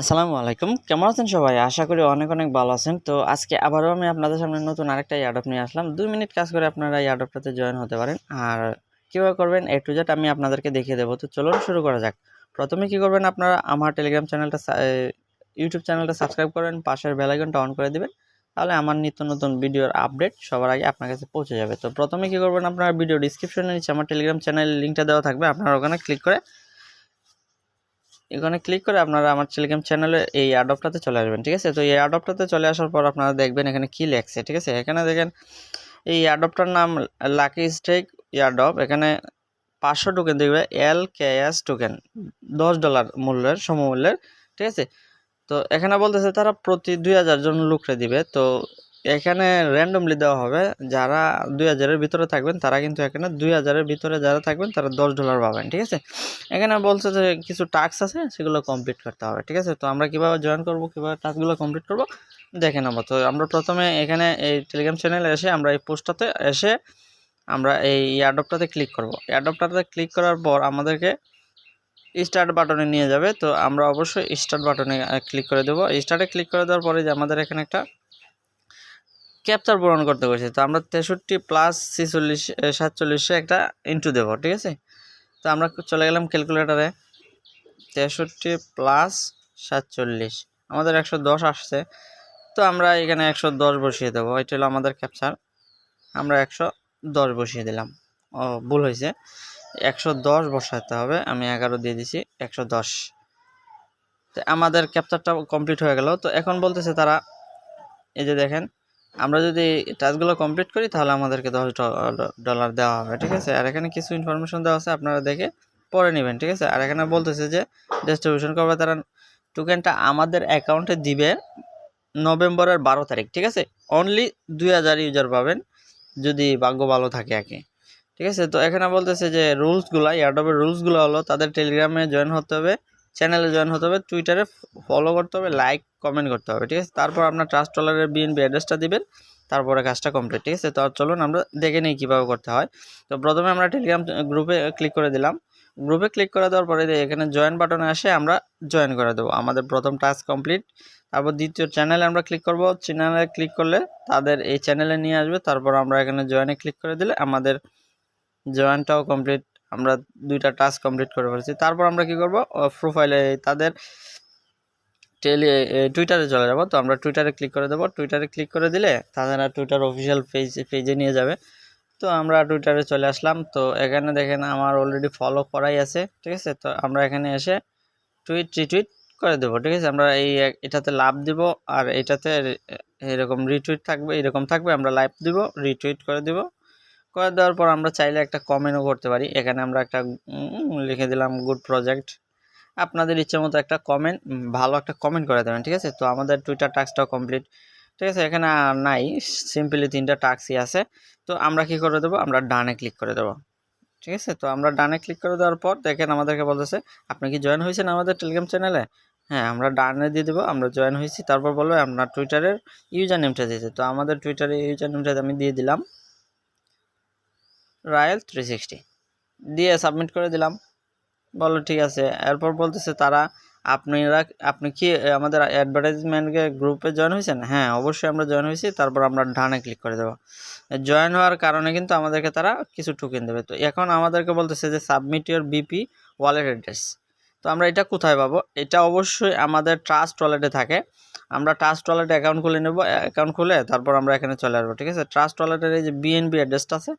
আসসালামু আলাইকুম, কেমন আছেন সবাই? আশা করি অনেক অনেক ভালো আছেন। তো আজকে আবারও আমি আপনাদের সামনে নতুন আরেকটা এয়ারড্রপ নিয়ে আসলাম। 2 মিনিট কাজ করে আপনারা এই এয়ারড্রপটাতে জয়েন হতে পারেন। আর কীভাবে করবেন A to Z আমি আপনাদেরকে দেখিয়ে দেবো। তো চলুন শুরু করা যাক। প্রথমে কী করবেন, আপনারা আমার টেলিগ্রাম চ্যানেলটা ইউটিউব চ্যানেলটা সাবস্ক্রাইব করবেন, পাশের বেল আইকনটা অন করে দিবেন। তাহলে আমার নিত্য নতুন ভিডিওর আপডেট সবার আগে আপনার কাছে পৌঁছে যাবে। তো প্রথমে কী করবেন, আপনারা ভিডিও ডিসক্রিপশনের নিচে আমার টেলিগ্রাম চ্যানেলের লিঙ্কটা দেওয়া থাকবে। আপনারা ওখানে ক্লিক করে আপনারা আমার টেলিগ্রাম চ্যানেলে এই এয়ারড্রপটাতে চলে আসবেন, ঠিক আছে? তো এই এয়ারড্রপটাতে চলে আসার পর আপনারা দেখবেন এখানে কি লেখছে, ঠিক আছে? এখানে দেখেন এই এয়ারড্রপটার নাম LuckyStrike Airdrop। এখানে 500 টোকেন দেখবে, LKS টোকেন, $10 মূল্যের, সমমূল্যের, ঠিক আছে? তো এখানে বলতেছে তারা প্রতি 2000 জন লোকরে দিবে। তো এখানে র্যান্ডমলি দেওয়া হবে, যারা 2000-এর ভিতরে থাকবেন তারা কিন্তু এখানে 2000-এর ভিতরে যারা থাকবেন তারা $10 পাবেন, ঠিক আছে? এখানে বলছে যে কিছু টাস্ক আছে, সেগুলো কমপ্লিট করতে হবে, ঠিক আছে? তো আমরা কীভাবে জয়েন করব, কীভাবে টাস্কগুলো কমপ্লিট করব দেখে নেব। তো আমরা প্রথমে এখানে এই টেলিগ্রাম চ্যানেলে এসে আমরা এই পোস্টটাতে এসে আমরা এই এয়ারড্রপটাতে ক্লিক করব। এয়ারড্রপটাতে ক্লিক করার পর আমাদেরকে স্টার্ট বাটনে নিয়ে যাবে। তো আমরা অবশ্যই স্টার্ট বাটনে ক্লিক করে দেবো। স্টার্টে ক্লিক করে দেওয়ার পরে যে আমাদের এখানে একটা ক্যাপচার পূরণ করতে বলছে। তো আমরা 63 প্লাস 46 47 একটা ইন্টু দেবো, ঠিক আছে? তো আমরা চলে গেলাম ক্যালকুলেটারে। 63 প্লাস 47 আমাদের 110 আসছে। তো আমরা এখানে 110 বসিয়ে দেবো। এটা হলো আমাদের ক্যাপচার। আমরা 110 বসিয়ে দিলাম। ও, ভুল হয়েছে, 110 বসাতে হবে। আমি 11 দিয়ে দিছি, 110। তো আমাদের ক্যাপচারটা কমপ্লিট হয়ে গেল। তো এখন বলতেছে তারা, এই যে দেখেন, আমরা যদি টাস্কগুলো কমপ্লিট করি তাহলে আমাদেরকে $10 দেওয়া হবে, ঠিক আছে? আর এখানে কিছু ইনফরমেশন দেওয়া আছে, আপনারা দেখে পড়ে নেবেন, ঠিক আছে? আর এখানে বলতেছে যে ডিস্ট্রিবিউশন করবে তারা টোকেনটা আমাদের অ্যাকাউন্টে দিবে নভেম্বরের 12 তারিখ, ঠিক আছে? অনলি 2000 ইউজার পাবেন যদি ভাগ্য ভালো থাকে আর কি, ঠিক আছে? তো এখানে বলতেছে যে রুলসগুলো, এয়ারড্রপের রুলসগুলো হলো তাদের টেলিগ্রামে জয়েন হতে হবে, চ্যানেলে জয়েন হতে হবে, টুইটারে ফলো করতে হবে, লাইক কমেন্ট করতে হবে, ঠিক আছে? তারপর আপনার ট্রাস্ট টলারের বিএনপি অ্যাড্রেসটা দিবেন, তারপরে কাজটা কমপ্লিট, ঠিক আছে? তো চলুন আমরা দেখে নিই কীভাবে করতে হয়। তো প্রথমে আমরা টেলিগ্রাম গ্রুপে ক্লিক করে দিলাম। গ্রুপে ক্লিক করে দেওয়ার পরে এখানে জয়েন বাটনে আসে আমরা জয়েন করে দেবো। আমাদের প্রথম টাস্ক কমপ্লিট। তারপর দ্বিতীয় চ্যানেলে আমরা ক্লিক করব। চ্যানেলে ক্লিক করলে তাদের এই চ্যানেলে নিয়ে আসবে। তারপর আমরা এখানে জয়েনে ক্লিক করে দিলে আমাদের জয়েনটাও কমপ্লিট। আমরা 2টা টাস্ক কমপ্লিট করে ফেলেছি। তারপর আমরা কি করব, প্রোফাইলে তাদের টুইটারে চলে যাব। তো আমরা টুইটারে ক্লিক করে দেবো। টুইটারে ক্লিক করে দিলে তাদের টুইটার অফিসিয়াল পেজে নিয়ে যাবে। তো আমরা টুইটারে চলে আসলাম। তো এখানে দেখেন আমার অলরেডি ফলো করাই আছে, ঠিক আছে? তো আমরা এখানে এসে রিটুইট করে দেবো, ঠিক আছে? আমরা এটাতে লাভ দিব, আর এটাতে এরকম রিটুইট থাকবে, এরকম থাকবে। আমরা লাইভ দিব, রিটুইট করে দিব। করে দেওয়ার পর আমরা চাইলে একটা কমেন্টও করতে পারি। এখানে আমরা একটা লিখে দিলাম গুড প্রজেক্ট। আপনাদের ইচ্ছে মতো একটা কমেন্ট, ভালো একটা কমেন্ট করে দেবেন, ঠিক আছে? তো আমাদের টুইটার টাস্কটাও কমপ্লিট, ঠিক আছে? এখানে নাই, সিম্পলি 3টা টাস্কই আছে। তো আমরা কি করে দেবো, আমরা ডানে ক্লিক করে দেবো, ঠিক আছে? তো আমরা ডানে ক্লিক করে দেওয়ার পর দেখেন আমাদেরকে বলতেছে আপনি কি জয়েন হয়েছেন আমাদের টেলিগ্রাম চ্যানেলে? হ্যাঁ, আমরা ডানে দিয়ে দেবো, আমরা জয়েন হয়েছি। তারপর বলবো আপনার টুইটারের ইউজার নেমটা দিতে। তো আমাদের টুইটারের ইউজার নেমটা আমি দিয়ে দিলাম RaYeL 360, দিয়ে সাবমিট করে দিলাম। বলো ঠিক আছে। এরপর বলতেছে তারা আপনি কি আমাদের অ্যাডভার্টাইজমেন্টকে গ্রুপে জয়েন হয়েছেন? হ্যাঁ, অবশ্যই আমরা জয়েন হয়েছি। তারপর আমরা ডানে ক্লিক করে দেবো। জয়েন হওয়ার কারণে কিন্তু আমাদেরকে তারা কিছু টোকেন দেবে। তো এখন আমাদেরকে বলতেছে যে submit your BP wallet address. তো আমরা এটা কোথায় পাবো? এটা অবশ্যই আমাদের ট্রাস্ট ওয়ালেটে থাকে। আমরা ট্রাস্ট ওয়ালেটে অ্যাকাউন্ট খুলে নেব। অ্যাকাউন্ট খুলে তারপর আমরা এখানে চলে আসবো, ঠিক আছে? ট্রাস্ট ওয়ালেটের এই যে বিএনবি অ্যাড্রেসটা আছে,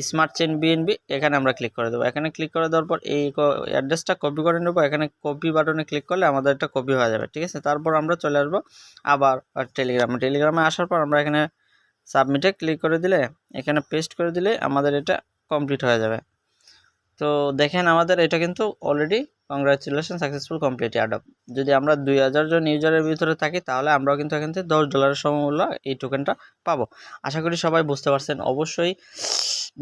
স্মার্ট চেইন বিএনবি, এখানে আমরা ক্লিক করে দেবো। এখানে ক্লিক করে দেওয়ার পর এই অ্যাড্রেসটা কপি করে নেবো। এখানে কপি বাটনে ক্লিক করলে আমাদের এটা কপি হয়ে যাবে, ঠিক আছে? তারপর আমরা চলে আসবো আবার টেলিগ্রামে আসার পর আমরা এখানে সাবমিটে ক্লিক করে দিলে, এখানে পেস্ট করে দিলে আমাদের এটা কমপ্লিট হয়ে যাবে। তো দেখেন আমাদের এটা কিন্তু already congratulation successful complete airdrop. যদি আমরা 2000 জন ইউজারের ভিতরে থাকি তাহলে আমরাও কিন্তু এখান থেকে $10 সমমূল্য এই টোকেনটা পাবো। আশা করি সবাই বুঝতে পারছেন। অবশ্যই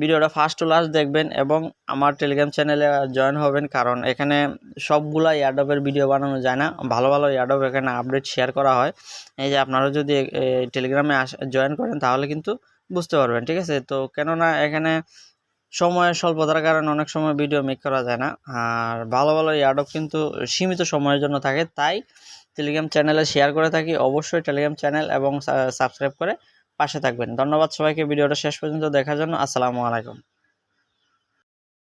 ভিডিওটা ফার্স্ট টু লাস্ট দেখবেন এবং আমার টেলিগ্রাম চ্যানেলে জয়েন হবেন, কারণ এখানে সবগুলা এয়ারড্রপের ভিডিও বানানো যায় না। ভালো ভালো এয়ারড্রপ এখানে আপডেট শেয়ার করা হয়। এই যে আপনারা যদি টেলিগ্রামে জয়েন করেন তাহলে কিন্তু বুঝতে পারবেন, ঠিক আছে? তো কেননা এখানে সময়ের স্বল্পতার কারণে অনেক সময় ভিডিও মেক করা যায় না। আর ভালো ভালো এয়ারড্রপ কিন্তু সীমিত সময়ের জন্য থাকে, তাই টেলিগ্রাম চ্যানেলে শেয়ার করে থাকি। অবশ্যই টেলিগ্রাম চ্যানেল এবং সাবস্ক্রাইব করে পাশে থাকবেন। ধন্যবাদ সবাইকে ভিডিওটা শেষ পর্যন্ত দেখার জন্য। আসসালামু আলাইকুম।